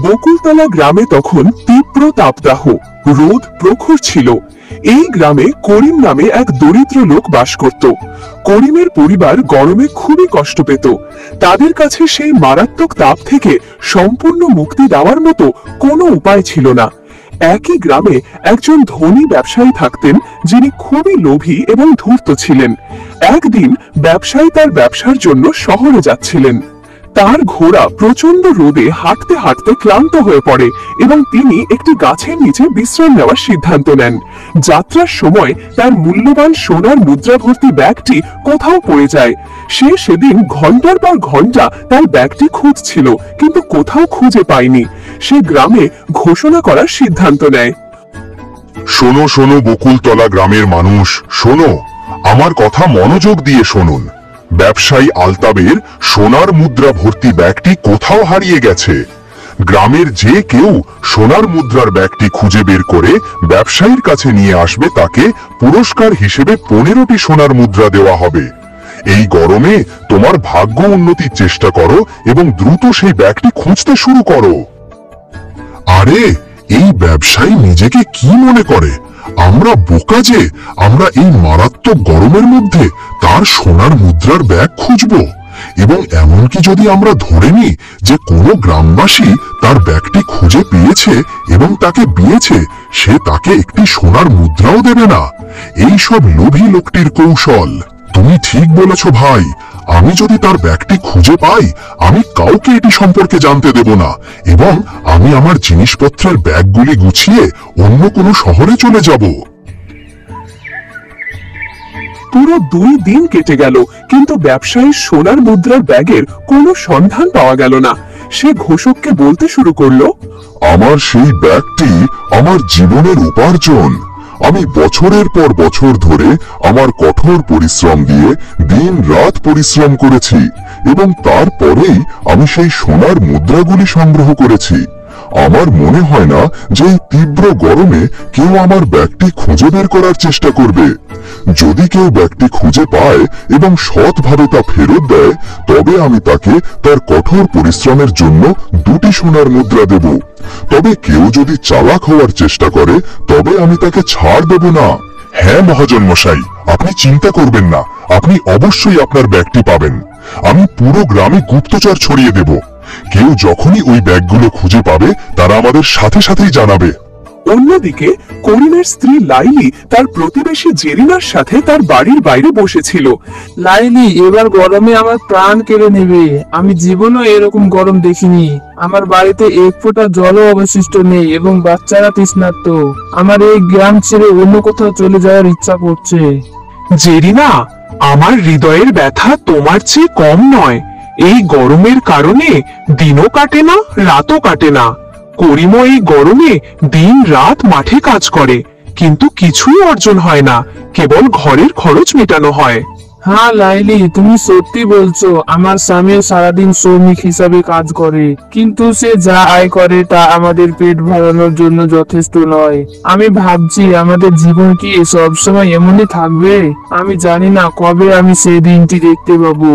বকুলতলা গ্রামে তখন তীব্র তাপদাহ, রোদ প্রখর ছিল। এই গ্রামে করিম নামে এক দরিদ্র লোক বাস করত। করিমের পরিবার গরমে খুবই কষ্ট পেত। তাদের কাছে সেই মারাত্মক তাপ থেকে সম্পূর্ণ মুক্তি দেওয়ার মতো কোনো উপায় ছিল না। একই গ্রামে একজন ধনী ব্যবসায়ী থাকতেন, যিনি খুবই লোভী এবং ধূর্ত ছিলেন। একদিন ব্যবসায়ী তার ব্যবসার জন্য শহরে যাচ্ছিলেন। তার ঘোড়া প্রচন্ড রোদে হাঁটতে হাঁটতে ক্লান্ত হয়ে পড়ে এবং তিনি একটি গাছের নিচে বিশ্রাম নেওয়ার সিদ্ধান্ত নেন। যাত্রার সময় তার মূল্যবান সোনার মুদ্রা ভর্তি ব্যাগটি কোথাও পড়ে যায়। সে সেদিন ঘন্টার পর ঘন্টা তার ব্যাগটি খুঁজছিল, কিন্তু কোথাও খুঁজে পায়নি। সে গ্রামে ঘোষণা করার সিদ্ধান্ত নেয়। শোনো শোনো বকুলতলা গ্রামের মানুষ, শোনো, আমার কথা মনোযোগ দিয়ে শুনুন। ব্যবসায়ী আলতাবের সোনার মুদ্রা ভর্তি ব্যাগটি কোথাও হারিয়ে গেছে। গ্রামের যে কেউ সোনার মুদ্রার ব্যাগটি খুঁজে বের করে ব্যবসায়ীর কাছে নিয়ে আসবে, তাকে পুরস্কার হিসেবে 15টি সোনার মুদ্রা দেওয়া হবে। এই গরমে তোমার ভাগ্য উন্নতির চেষ্টা করো এবং দ্রুত সেই ব্যাগটি খুঁজতে শুরু করো। আরে, এই ব্যবসায়ী নিজেকে কি মনে করে? আমরা বোকা যে আমরা এই মারাত্মক গরমের মধ্যে তার সোনার মুদ্রার ব্যাগ খুঁজবো? এবং এমনকি যদি আমরা ধরে নিই যে কোনো গ্রামবাসী তার ব্যাগটি খুঁজে পেয়েছে এবং তাকে দিয়েছে, সে তাকে একটি সোনার মুদ্রাও দেবে না। এই সব লোভী লোকটির কৌশল। তুমি ঠিক বলেছ ভাই, আমি যদি তার ব্যাগটি খুঁজে পাই, আমি কাউকে এটি সম্পর্কে জানতে দেব না এবং আমি আমার জিনিসপত্রের ব্যাগগুলি গুছিয়ে অন্য কোনো শহরে চলে যাব। পুরো 2 দিন কেটে গেল, কিন্তু ব্যবসায়ীর সোনার মুদ্রার ব্যাগের কোনো সন্ধান পাওয়া গেল না। সে ঘোষককে বলতে শুরু করলো, আমার সেই ব্যাগটি আমার জীবনের উপার্জন। আমি বছরের পর বছর ধরে আমার কঠোর পরিশ্রম দিয়ে দিন রাত পরিশ্রম করেছি এবং তারপরেই আমি সেই সোনার মুদ্রাগুলি সংগ্রহ করেছি। আমার মনে হয় না যে এই তীব্র গরমে কেউ আমার ব্যাগটি খুঁজে বের করার চেষ্টা করবে। যদি কেউ ব্যাগটি খুঁজে পায় এবং সৎভাবে তা ফেরত দেয়, তবে আমি তাকে তার কঠোর পরিশ্রমের জন্য 2টি সোনার মুদ্রা দেব। তবে কেউ যদি চালাক হওয়ার চেষ্টা করে, তবে আমি তাকে ছাড় দেব না। হ্যাঁ মহাজন মশাই, আপনি চিন্তা করবেন না, আপনি অবশ্যই আপনার ব্যাগটি পাবেন। আমি পুরো গ্রামে গুপ্তচর ছড়িয়ে দেব। কেউ যখনই ওই ব্যাগগুলো খুঁজে পাবে, তারা আমাদের সাথে সাথেই জানাবে। অন্যদিকে করিমের স্ত্রী লাইলি তার প্রতিবেশী জেরিনার সাথে তার বাড়ির বাইরে বসেছিল। লাইলি, এবার গরমে আমার প্রাণ কেড়ে নেবে। আমি জীবনও এরকম গরম দেখিনি। আমার বাড়িতে এক ফোঁটা জলও অবশিষ্ট নেই এবং বাচ্চারা তৃষ্ণার্ত। আমার এই গ্রাম ছেড়ে অন্য কোথাও চলে যাওয়ার ইচ্ছা করছে। জেরিনা, আমার হৃদয়ের ব্যথা তোমার চেয়ে কম নয়। এই গরমের কারণে দিনও কাটে না, রাতও কাটে না। করিমও এই গরমে দিন রাত মাঠে কাজ করে, কিন্তু কিছুই অর্জন হয় না, কেবল ঘরের খরচ মেটানো হয়। হ্যাঁ লাইলি, তুমি সত্যি বলছো। আমার স্বামী সারাদিন শ্রমিক হিসাবে কাজ করে, কিন্তু সে যা আয় করে তা আমাদের পেট ভরানোর জন্য যথেষ্ট নয়। আমি ভাবছি আমাদের জীবন কি সবসময় এমনই থাকবে? আমি জানি না কবে আমি সেই দিনটি দেখতে পাবো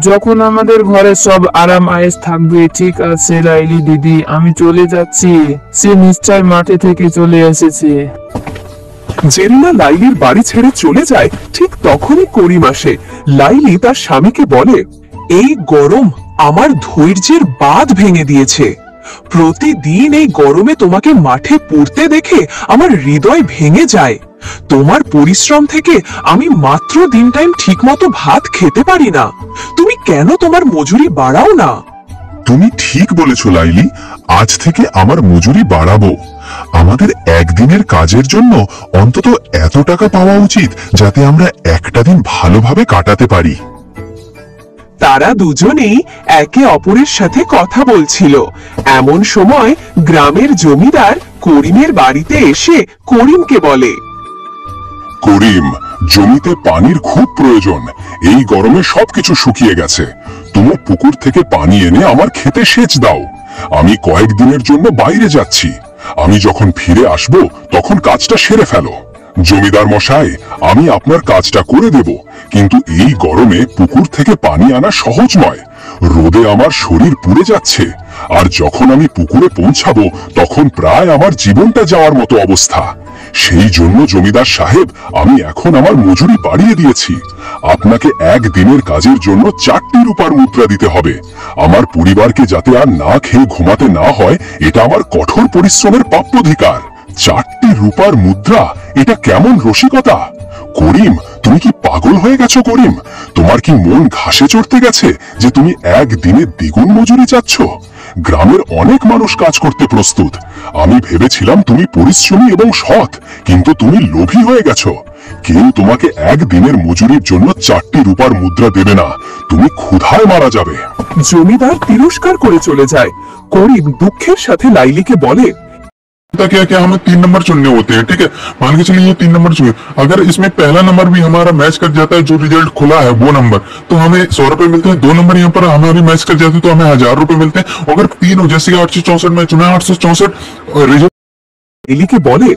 যখন আমাদের ঘরে সব আরাম আয়েশ থাকবে। ঠিক আছে লাইলি দিদি, আমি চলে যাচ্ছি। সে নিশ্চয় মাঠে থেকে চলে এসেছে। জেরিনা লাইলির বাড়ি ছেড়ে চলে যায়। ঠিক তখনই করিম আসে। লাইলি তার স্বামীকে বলে, এই গরম আমার ধৈর্যের বাঁধ ভেঙে দিয়েছে। প্রতিদিন এই গরমে তোমাকে মাঠে পড়তে দেখে আমার হৃদয় ভেঙে যায়। তোমার পরিশ্রম থেকে আমি মাত্র দিন টাইম ঠিক মতো ভাত খেতে পারি না। তুমি কেন তোমার মজুরি বাড়াও না? তুমি ঠিক বলেছ লাইলি, আজ থেকে আমার মজুরি বাড়াবো। আমাদের একদিনের কাজের জন্য অন্তত এত টাকা পাওয়া উচিত, যাতে আমরা একটা দিন ভালোভাবে কাটাতে পারি। তারা দুজনেই একে অপরের সাথে কথা বলছিল। এমন সময় গ্রামের জমিদার করিমের বাড়িতে এসে করিমকে বলে, করিম, জমিতে পানির খুব প্রয়োজন। এই গরমে সবকিছু শুকিয়ে গেছে। তুমি পুকুর থেকে পানি এনে আমার ক্ষেতে সেচ দাও। আমি কয়েকদিনের জন্য বাইরে যাচ্ছি। আমি যখন ফিরে আসব, তখন কাজটা সেরে ফেলো। জমিদার মশাই, আমি আপনার কাজটা করে দেব, কিন্তু এই গরমে পুকুর থেকে পানি আনা সহজ নয়। রোদে আমার শরীর পুড়ে যাচ্ছে, আর যখন আমি পুকুরে পৌঁছাবো তখন প্রায় আমার জীবনটা যাওয়ার মতো অবস্থা। সেই জন্য জমিদার সাহেব, আমি এখন আমার মজুরি বাড়িয়ে দিয়েছি। আপনাকে একদিনের কাজের জন্য 4টি রূপার মুদ্রা দিতে হবে। আমার পরিবারকে যাতে আর না খেয়ে ঘুমাতে না হয়, এটা আমার কঠোর পরিশ্রমের প্রাপ্যাধিকার। 4টি রূপার মুদ্রা, এটা কেমন রসিকতা! করিম, তুমি কি পাগল হয়ে গেছো করিম? তোমার কি মন ঘাসে চড়তে গেছে যে তুমি একদিনে দ্বিগুণ মজুরি চাচ্ছ? গ্রামের অনেক মানুষ কাজ করতে প্রস্তুত। আমি ভেবেছিলাম তুমি পরিশ্রমী এবং সৎ, কিন্তু তুমি লোভী হয়ে গেছো। কেউ তোমাকে একদিনের মজুরির জন্য 4টি রূপার মুদ্রা দেবে না। তুমি ক্ষুধায় মারা যাবে। জমিদার তিরস্কার করে চলে যায়। করিম দুঃখের সাথে লাইলিকে বলে, क्या क्या हमें 3 नंबर चुनने होते हैं, ठीक है। मान के चलिए 3 नंबर चुने, अगर इसमें पहला नंबर भी हमारा मैच कर जाता है, जो रिजल्ट खुला है वो नंबर, तो हमें 100 रुपए मिलते हैं। 2 नंबर यहाँ पर हमारी मैच कर जाती है तो हमें 1000 रुपए मिलते हैं। अगर 3 हो, जैसे 864 में चुना, 864 रिजल्ट। লাইলিকে বলে,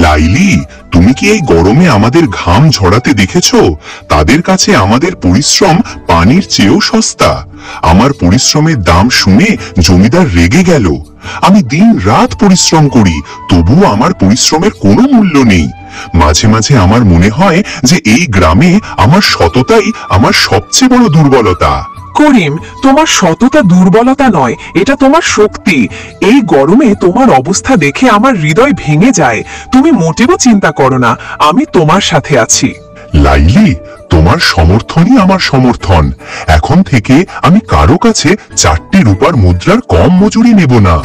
লাইলি, তুমি কি এই গরমে আমাদের ঘাম ঝরাতে দেখেছো? তাদের কাছে আমাদের পরিশ্রম পানির চেয়েও সস্তা। আমার পরিশ্রমের দাম শুনে জমিদার রেগে গেল। আমি দিন রাত পরিশ্রম করি, তবুও আমার পরিশ্রমের কোনো মূল্য নেই। মাঝে মাঝে আমার মনে হয় যে এই গ্রামে আমার সততাই আমার সবচেয়ে বড় দুর্বলতা। করিম, তোমার সততা দুর্বলতা নয়, এটা তোমার শক্তি। এই গরমে তোমার অবস্থা দেখে আমার হৃদয় ভেঙে যায়। তুমি মোটেও চিন্তা করো না, আমি তোমার সাথে আছি। লাইলি, তোমার সমর্থনই আমার সমর্থন। এখন থেকে আমি কারো কাছে 4টি রূপার মুদ্রার কম মজুরি নেব না।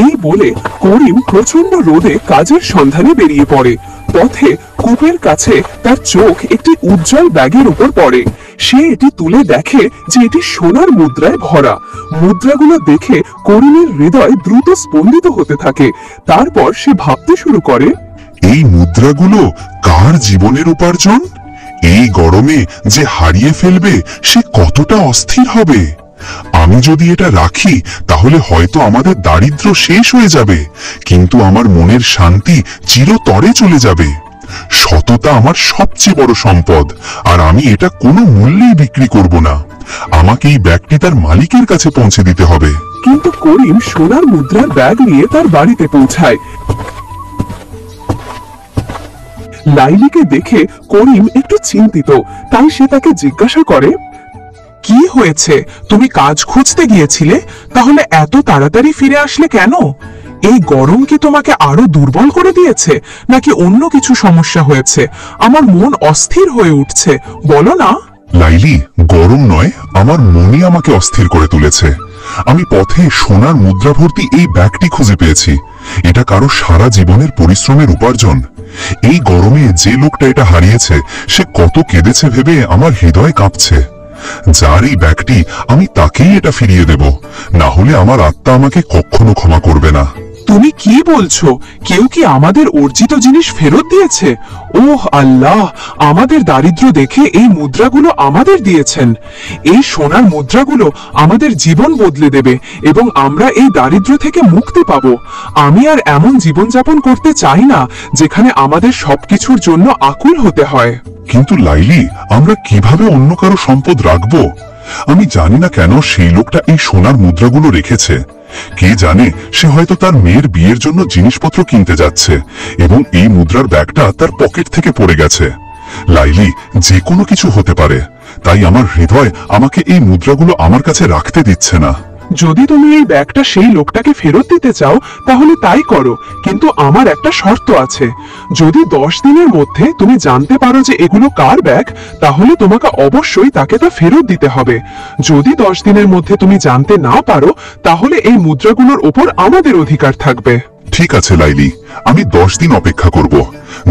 এই বলে করিম প্রচন্ড রোদে কাজের সন্ধানে বেরিয়ে পড়ে। পথে কূপের কাছে তার চোখ একটি উজ্জ্বল ব্যাগের উপর পড়ে। সে এটি তুলে দেখে যে এটি সোনার মুদ্রায় ভরা। মুদ্রাগুলো দেখে করিমের হৃদয় দ্রুত স্পন্দিত হতে থাকে। তারপর সে ভাবতে শুরু করে, এই মুদ্রাগুলো কার জীবনের উপার্জন? এই গরমে যে হারিয়ে ফেলবে সে কতটা অস্থির হবে। আমি যদি এটা রাখি তাহলে হয়তো আমাদের দারিদ্র শেষ হয়ে যাবে, কিন্তু আমার মনের শান্তি চিরতরে চলে যাবে। সততা আমার সবচেয়ে বড় সম্পদ, আর আমি এটা কোনো মূল্যেই বিক্রি করব না। আমাকে এই ব্যাগটি তার মালিকের কাছে পৌঁছে দিতে হবে। কিন্তু করিম সোনার মুদ্রার ব্যাগ নিয়ে তার বাড়িতে পৌঁছায়। লাইলিকে দেখে করিম একটু চিন্তিত, তাই সে তাকে জিজ্ঞাসা করে, কি হয়েছে? তুমি কাজ খুঁজতে গিয়েছিলে, তাহলে এত তাড়াতাড়ি ফিরে আসলে কেন? এই গরম কি তোমাকে আরো দুর্বল করে দিয়েছে, নাকি অন্য কিছু সমস্যা হয়েছে? আমার মন অস্থির হয়ে উঠছে, বলো না। লাইলি, গরম নয়, আমার মনই আমাকে অস্থির করে তুলেছে। আমি পথে সোনার মুদ্রা ভর্তি এই ব্যাগটি খুঁজে পেয়েছি। এটা কারো সারা জীবনের পরিশ্রমের উপার্জন। এই গরমে যে লোকটা এটা হারিয়েছে সে কত কেঁদেছে ভেবে আমার হৃদয় কাঁপছে। যার এই ব্যাগটি, আমি তাকেই এটা ফিরিয়ে দেব, না হলে আমার আত্মা আমাকে কখনো ক্ষমা করবে না। তুমি কি বলছো? কেউ কি আমাদের অর্জিত জিনিস ফেরত দিয়েছে? ওহ আল্লাহ, আমাদের দারিদ্র দেখে এই মুদ্রাগুলো আমাদের দিয়েছেন। এই সোনার মুদ্রাগুলো আমাদের জীবন বদলে দেবে এবং আমরা এই দারিদ্র থেকে মুক্তি পাব। আমি আর এমন জীবনযাপন করতে চাই না যেখানে আমাদের সবকিছুর জন্য আকুল হতে হয়। কিন্তু লাইলি, আমরা কিভাবে অন্য কারো সম্পদ রাখবো? আমি জানি না কেন সেই লোকটা এই সোনার মুদ্রাগুলো রেখেছে। কে জানে, সে হয়তো তার মেয়ের বিয়ের জন্য জিনিসপত্র কিনতে যাচ্ছে এবং এই মুদ্রার ব্যাগটা তার পকেট থেকে পড়ে গেছে। লাইলি, যে কোনো কিছু হতে পারে, তাই আমার হৃদয় আমাকে এই মুদ্রাগুলো আমার কাছে রাখতে দিচ্ছে না। যদি তুমি এই ব্যাগটা সেই লোকটাকে ফেরত দিতে চাও তাহলে তাই করো, কিন্তু আমার একটা শর্ত আছে। যদি 10 দিনের মধ্যে তুমি জানতে পারো যে এগুলো কার ব্যাগ, তাহলে তোমাকে অবশ্যই তাকে তা ফেরত দিতে হবে। যদি 10 দিনের মধ্যে তুমি জানতে না পারো, তাহলে এই মুদ্রাগুলোর উপর আমাদের অধিকার থাকবে। ঠিক আছে লাইলি, আমি 10 দিন অপেক্ষা করব।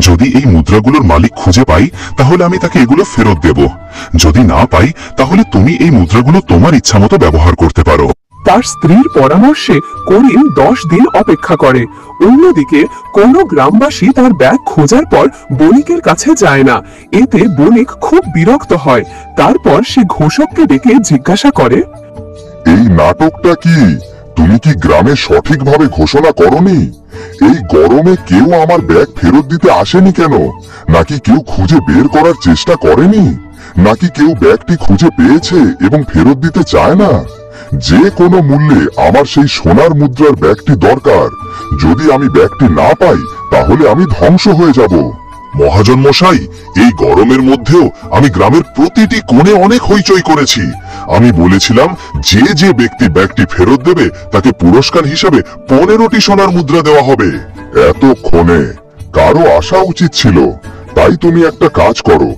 যদি এই মুদ্রাগুলোর মালিক খুঁজে পাই তাহলে আমি তাকে এগুলো ফেরত দেব। যদি না পাই তাহলে তুমি এই মুদ্রাগুলো তোমার ইচ্ছামতো ব্যবহার করতে পারো। তার স্ত্রীর পরামর্শে করিম 10 দিন অপেক্ষা করে। অন্যদিকে কোনো গ্রামবাসী তার ব্যাগ খোঁজার পর বণিকের কাছে যায় না। এতে বণিক খুব বিরক্ত হয়। তারপর সে ঘোষককে ডেকে জিজ্ঞাসা করে, এই নাটকটা কি? তুমি কি গ্রামে সঠিকভাবে ঘোষণা করনি? এই গরমে কেউ আমার ব্যাগ ফেরত দিতে আসেনি কেন? নাকি কেউ খুঁজে বের করার চেষ্টা করেনি? নাকি কেউ ব্যাগটি খুঁজে পেয়েছে এবং ফেরত দিতে চায় না? যে কোনো মূল্যে আমার সেই সোনার মুদ্রার ব্যাগটি দরকার। যদি আমি ব্যাগটি না পাই তাহলে আমি ধ্বংস হয়ে যাব। মহাজন মশাই, এই গরমের মধ্যেও আমি গ্রামের প্রতিটি কোণে অনেক হইচই করেছি। আমি বলেছিলাম যে যে ব্যক্তি ব্যাগটি ফেরত দেবে তাকে পুরস্কার হিসাবে 15টি সোনার মুদ্রা দেওয়া হবে। এতক্ষণে কারো আসা উচিত ছিল। তাই তুমি একটা কাজ করো,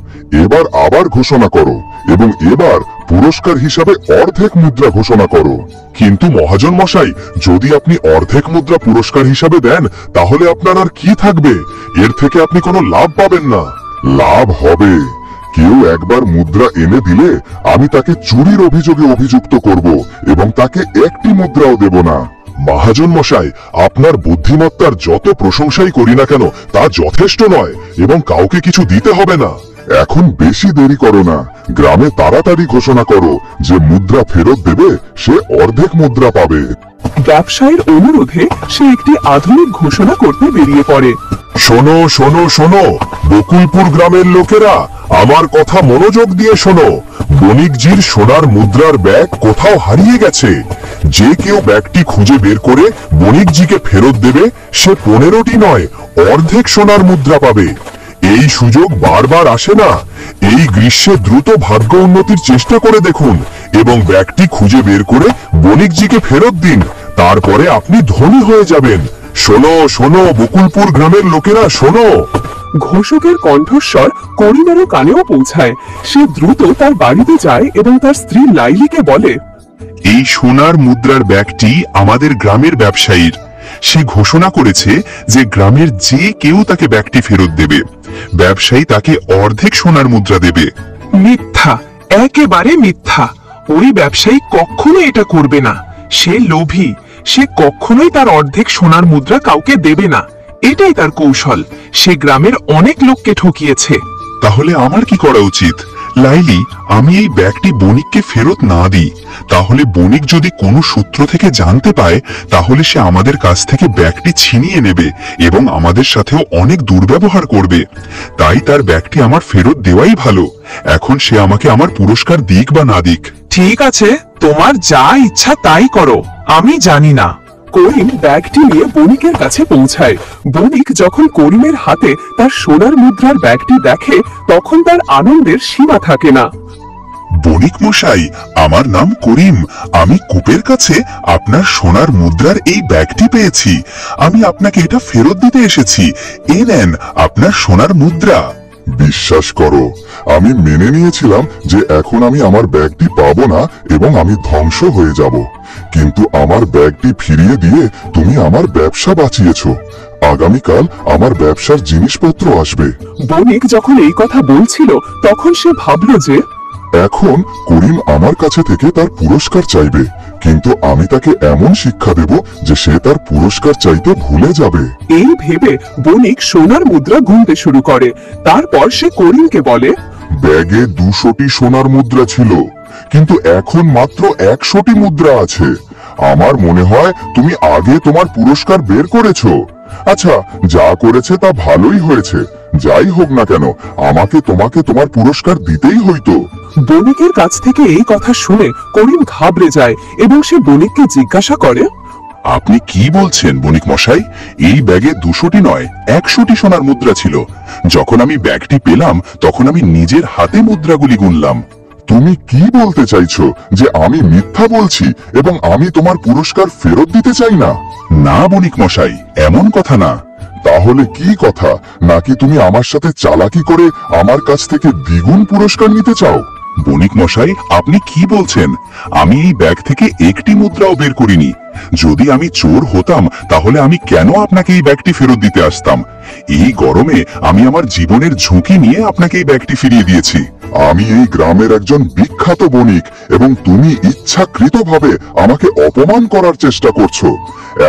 এবার আবার ঘোষণা করো এবং এবার পুরস্কার হিসাবে অর্ধেক মুদ্রা ঘোষণা করো। কিন্তু মহাজন মশাই, যদি আপনি অর্ধেক মুদ্রা পুরস্কার হিসাবে দেন তাহলে আপনার আর কি থাকবে? এর থেকে আপনি কোনো লাভ পাবেন না। লাভ হবে। কেউ একবার মুদ্রা এনে দিলে আমি তাকে চুরির অভিযোগে অভিযুক্ত করব এবং তাকে একটি মুদ্রাও দেব না। মহাজন মশাই, আপনার বুদ্ধিমত্তার যত প্রশংসাই করি না কেন তা যথেষ্ট নয় এবং কাউকে কিছু দিতে হবে না। এখন বেশি দেরি করো না, গ্রামে তাড়াতাড়ি ঘোষণা করো যে মুদ্রা ফেরত দেবে সে অর্ধেক মুদ্রা পাবে। ব্যবসায়ীর অনুরোধে সে একটি আধুনিক ঘোষণা করতে বেরিয়ে পড়ে। শোনো শোনো শোনো, বকুলপুর গ্রামের লোকেরা, আমার কথা মনোযোগ দিয়ে শোনো। বণিকজির সোনার মুদ্রার ব্যাগ কোথাও হারিয়ে গেছে। যে কেউ ব্যাগটি খুঁজে বের করে বণিকজিকে ফেরত দেবে সে 15টি নয়, অর্ধেক সোনার মুদ্রা পাবে। এই সুযোগ বারবার আসে না। এই গ্রীষ্মে দ্রুত ভাগ্য উন্নতির চেষ্টা করে দেখুন এবং ব্যাগটি খুঁজে বের করে বণিকজিকে ফেরত দিন। তারপরে আপনি ধনী হয়ে যাবেন। শোনো শোনো বকুলপুর গ্রামের লোকেরা, শোনো। ঘোষকের কণ্ঠস্বর করিমেরও কানেও পৌঁছায়। সে দ্রুত তার বাড়িতে যায় এবং তার স্ত্রী লাইলিকে বলে, এই সোনার মুদ্রার ব্যাগটি আমাদের গ্রামের ব্যবসায়ীর। সে ঘোষণা করেছে যে গ্রামের যে কেউ তাকে ব্যাগটি ফেরত দেবে ব্যবসায়ী তাকে অর্ধেক সোনার মুদ্রা দেবে। মিথ্যা, একেবারে মিথ্যা। ওই ব্যবসায়ী কখনো এটা করবে না। সে লোভী। সে কখনোই তার অর্ধেক সোনার মুদ্রা কাউকে দেবে না। এটাই তার কৌশল। সে গ্রামের অনেক লোককে ঠকিয়েছে। তাহলে আমার কি করা উচিত? লাইলি, আমি এই ব্যাগটি বণিককে ফেরত না দিই তাহলে বণিক যদি কোনো সূত্র থেকে জানতে পায় তাহলে সে আমাদের কাছ থেকে ব্যাগটি ছিনিয়ে নেবে এবং আমাদের সাথেও অনেক দুর্ব্যবহার করবে। তাই তার ব্যাগটি আমার ফেরত দেওয়াই ভালো। এখন সে আমাকে আমার পুরস্কার দিক বা না দিক। ঠিক আছে, তোমার যা ইচ্ছা তাই করো, আমি জানি না। করিম ব্যাগটি নিয়ে বণিকের কাছে পৌঁছায়। বণিক যখন করিমের হাতে তার সোনার মুদ্রার ব্যাগটি দেখে তখন তার আনন্দের সীমা থাকে না। বণিক মশাই, আমার নাম করিম। আমি কূপের কাছে আপনার সোনার মুদ্রার এই ব্যাগটি পেয়েছি। আমি আপনাকে এটা ফেরত দিতে এসেছি। এই নেন আপনার সোনার মুদ্রা। বিশ্বাস করো, আমি মেনে নিয়েছিলাম যে এখন আমি আমার ব্যাগটি পাবো না এবং আমি ধ্বংস হয়ে যাব। কিন্তু আমার ব্যাগটি ফিরিয়ে দিয়ে তুমি আমার ব্যবসা বাঁচিয়েছো। আগামীকাল আমার ব্যবসার জিনিসপত্র আসবে। বণিক যখন এই কথা বলছিল তখন সে ভাবল যে এখন করিম আমার কাছে থেকে তার পুরস্কার চাইবে, কিন্তু আমি তাকে এমন শিক্ষা দেব যে সে তার পুরস্কার চাইতে ভুলে যাবে। এই ভেবে বণিক সোনার মুদ্রা গুনতে শুরু করে। তারপর সে করিমকে বলে, ব্যাগে 200টি সোনার মুদ্রা ছিল, কিন্তু এখন মাত্র 100টি মুদ্রা আছে। আমার মনে হয় তুমি আগে তোমার পুরস্কার বের করেছো। আচ্ছা, যা করেছে তা ভালোই হয়েছে। যাই হোক না কেন, আমাকে তোমাকে তোমার পুরস্কার দিতেই হইতো। বণিকের কাছ থেকে এই কথা শুনে করিম ঘাবড়ে যায় এবং সে বণিককে জিজ্ঞাসা করে, আপনি কি বলছেন বণিক মশাই? এই ব্যাগে 200টি নয় 100টি সোনার মুদ্রা ছিল। যখন আমি ব্যাগটি পেলাম তখন আমি নিজের হাতে মুদ্রাগুলি গুনলাম। তুমি কি বলতে চাইছো যে আমি মিথ্যা বলছি এবং আমি তোমার পুরস্কার ফেরত দিতে চাই না? না বণিক মশাই, এমন কথা না। তাহলে কি কথা? নাকি তুমি আমার সাথে চালাকি করে আমার কাছ থেকে দ্বিগুণ পুরস্কার নিতে চাও? বণিক মশাই, আপনি কি বলছেন? আমি এই ব্যাগ থেকে একটি মুদ্রাও বের করিনি। যদি আমি চোর হতাম তাহলে আমি কেন আপনাকে এই ব্যাগটি ফেরত দিতে আসতাম? এই গরমে আমি আমার জীবনের ঝুঁকি নিয়ে আপনাকে এই ব্যাগটি ফিরিয়ে দিয়েছি। আমি এই গ্রামের একজন বিখ্যাত বণিক এবং তুমি ইচ্ছাকৃতভাবে আমাকে অপমান করার চেষ্টা করছো।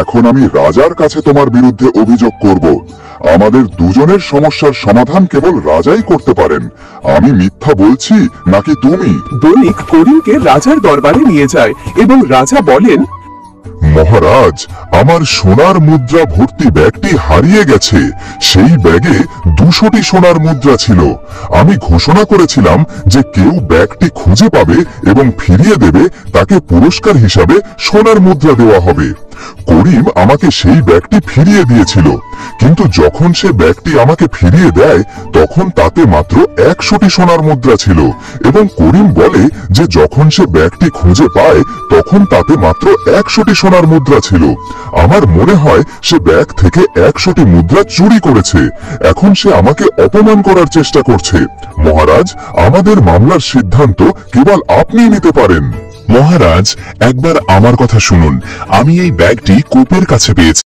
এখন আমি রাজার কাছে তোমার বিরুদ্ধে অভিযোগ করব। আমাদের দুজনের সমস্যার সমাধান কেবল রাজাই করতে পারেন। আমি মিথ্যা বলছি নাকি তুমি? বণিক করিমকে রাজার দরবারে নিয়ে যায় এবং রাজা বলেন, মহারাজ, আমার সোনার মুদ্রা ভর্তি ব্যাগটি হারিয়ে গেছে। সেই ব্যাগে 200টি সোনার মুদ্রা ছিল। আমি ঘোষণা করেছিলাম যে কেউ ব্যাগটি খুঁজে পাবে এবং ফিরিয়ে দেবে তাকে পুরস্কার হিসাবে সোনার মুদ্রা দেওয়া হবে। করিম আমাকে সেই ব্যাগটি ফিরিয়ে দিয়েছিল, কিন্তু যখন সে ব্যাগটি আমাকে ফিরিয়ে দেয় তখন তাতে মাত্র 100টি সোনার মুদ্রা ছিল এবং করিম বলে যে যখন সে ব্যাগটি খুঁজে পায় তখন তাতে মাত্র 100টি সোনার মুদ্রা ছিল। আমার মনে হয় সে ব্যাগ থেকে 100টি মুদ্রা চুরি করেছে। এখন সে আমাকে অপমান করার চেষ্টা করছে। মহারাজ, আমাদের মামলার সিদ্ধান্ত কেবল আপনিই নিতে পারেন। মহারাজ, একবার আমার কথা শুনুন। আমি এই ব্যাগটি কূপের কাছে পেয়েছি।